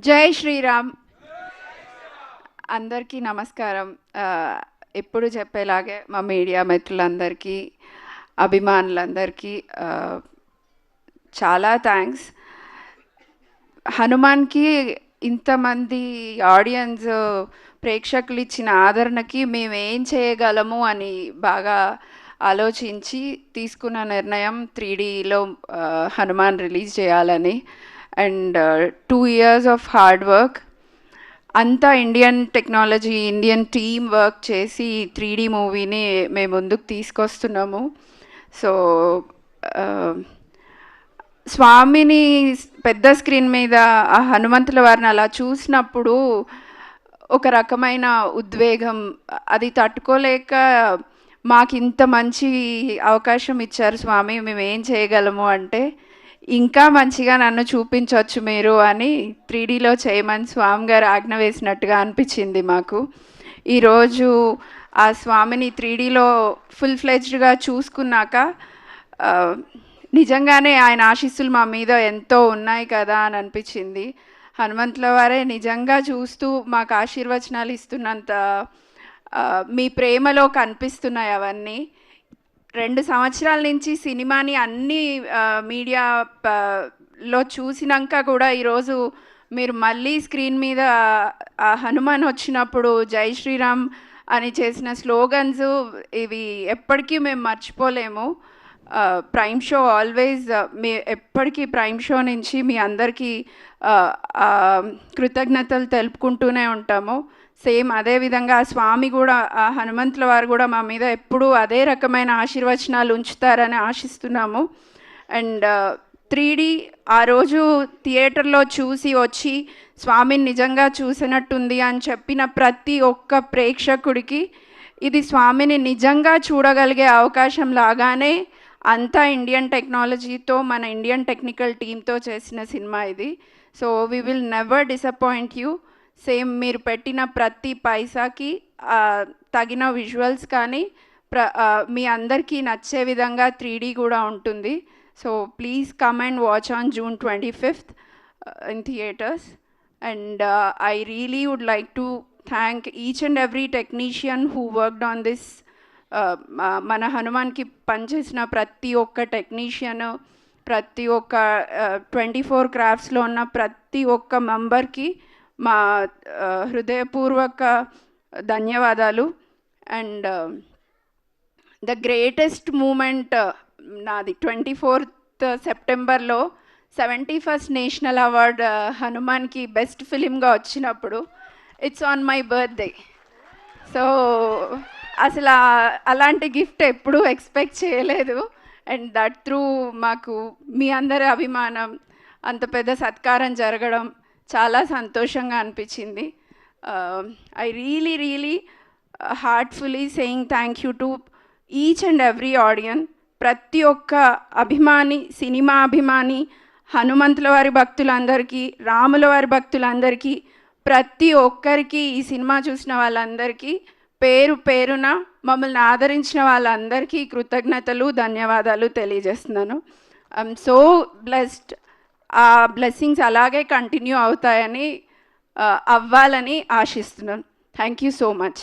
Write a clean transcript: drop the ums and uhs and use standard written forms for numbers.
జై శ్రీరామ్. అందరికీ నమస్కారం. ఎప్పుడు చెప్పేలాగే మా మీడియా మిత్రులందరికీ, అభిమానులందరికీ చాలా థ్యాంక్స్. హనుమాన్కి ఇంతమంది ఆడియన్స్, ప్రేక్షకులు ఇచ్చిన ఆదరణకి మేము ఏం చేయగలము అని బాగా ఆలోచించి తీసుకున్న నిర్ణయం 3Dలో హనుమాన్ రిలీజ్ చేయాలని. And 2 years of hard work, అంతా Indian technology, Indian team work చేసి 3D మూవీని మేము ముందుకు తీసుకొస్తున్నాము. సో స్వామిని పెద్ద స్క్రీన్ మీద ఆ హనుమంతుల వారిని అలా చూసినప్పుడు ఒక రకమైన ఉద్వేగం, అది తట్టుకోలేక మాకు ఇంత మంచి అవకాశం ఇచ్చారు స్వామి, మేము ఏం చేయగలము అంటే ఇంకా మంచిగా నన్ను చూపించవచ్చు మీరు అని 3Dలో చేయమని స్వామి గారు ఆజ్ఞ వేసినట్టుగా అనిపించింది మాకు. ఈరోజు ఆ స్వామిని 3Dలో ఫుల్ ఫ్లెడ్జ్డ్గా చూసుకున్నాక నిజంగానే ఆయన ఆశీస్సులు మా మీద ఎంతో ఉన్నాయి కదా అని అనిపించింది. హనుమంతుల వారే నిజంగా చూస్తూ మాకు ఆశీర్వచనాలు ఇస్తున్నంత మీ ప్రేమలో కనిపిస్తున్నాయి అవన్నీ. 2 సంవత్సరాల నుంచి సినిమాని అన్ని మీడియాలో చూసినాక కూడా ఈరోజు మీరు మళ్ళీ స్క్రీన్ మీద హనుమాన్ వచ్చినప్పుడు జై శ్రీరామ్ అని చేసిన స్లోగన్స్ ఇవి ఎప్పటికీ మేము మర్చిపోలేము. ప్రైమ్ షో ఆల్వేస్ మీ ఎప్పటికీ ప్రైమ్ షో నుంచి మీ అందరికీ కృతజ్ఞతలు తెలుపుకుంటూనే ఉంటాము. సేమ్ అదేవిధంగా స్వామి కూడా, ఆ హనుమంతుల వారు కూడా మా మీద ఎప్పుడూ అదే రకమైన ఆశీర్వచనాలు ఉంచుతారని ఆశిస్తున్నాము. అండ్ 3D ఆ రోజు థియేటర్లో చూసి వచ్చి స్వామిని నిజంగా చూసినట్టుంది అని చెప్పిన ప్రతి ఒక్క ప్రేక్షకుడికి ఇది స్వామిని నిజంగా చూడగలిగే అవకాశం లాగానే అంతా ఇండియన్ టెక్నాలజీతో, మన ఇండియన్ టెక్నికల్ టీమ్తో చేసిన సినిమా ఇది. So we will never disappoint you. Same మీరు పెట్టిన ప్రతి పైసాకి తగిన విజువల్స్ కానీ మీ అందరికీ నచ్చే విధంగా 3D కూడా ఉంటుంది. So please come and watch on June 25th in theatres. And I really would like to thank each and every technician who worked on this. మన హనుమాన్కి పనిచేసిన ప్రతి ఒక్క టెక్నీషియన్, ప్రతి ఒక్క 24 క్రాఫ్ట్స్లో ఉన్న ప్రతి ఒక్క మెంబర్కి మా హృదయపూర్వక ధన్యవాదాలు. అండ్ ద గ్రేటెస్ట్ మూమెంట్ నాది 24th సెప్టెంబర్లో 71st నేషనల్ అవార్డ్ హనుమాన్కి బెస్ట్ ఫిలింగా వచ్చినప్పుడు it's on my birthday. So అసలు అలాంటి గిఫ్ట్ ఎప్పుడూ ఎక్స్పెక్ట్ చేయలేదు. అండ్ దట్ త్రూ మాకు మీ అందరి అభిమానం, అంత పెద్ద సత్కారం జరగడం చాలా సంతోషంగా అనిపించింది. I really heartfully saying thank you to each and every audience. ప్రతి ఒక్క అభిమాని, సినిమా అభిమాని, హనుమంతుల వారి భక్తులందరికీ, రాముల వారి భక్తులందరికీ, ప్రతి ఒక్కరికి, ఈ సినిమా చూసిన వాళ్ళందరికీ పేరు పేరున మమ్మల్ని ఆదరించిన వాళ్ళందరికీ కృతజ్ఞతలు, ధన్యవాదాలు తెలియజేస్తున్నాను. I'm so blessed. ఆ బ్లెస్సింగ్స్ అలాగే కంటిన్యూ అవుతాయని, అవ్వాలని ఆశిస్తున్నాను. Thank you so much.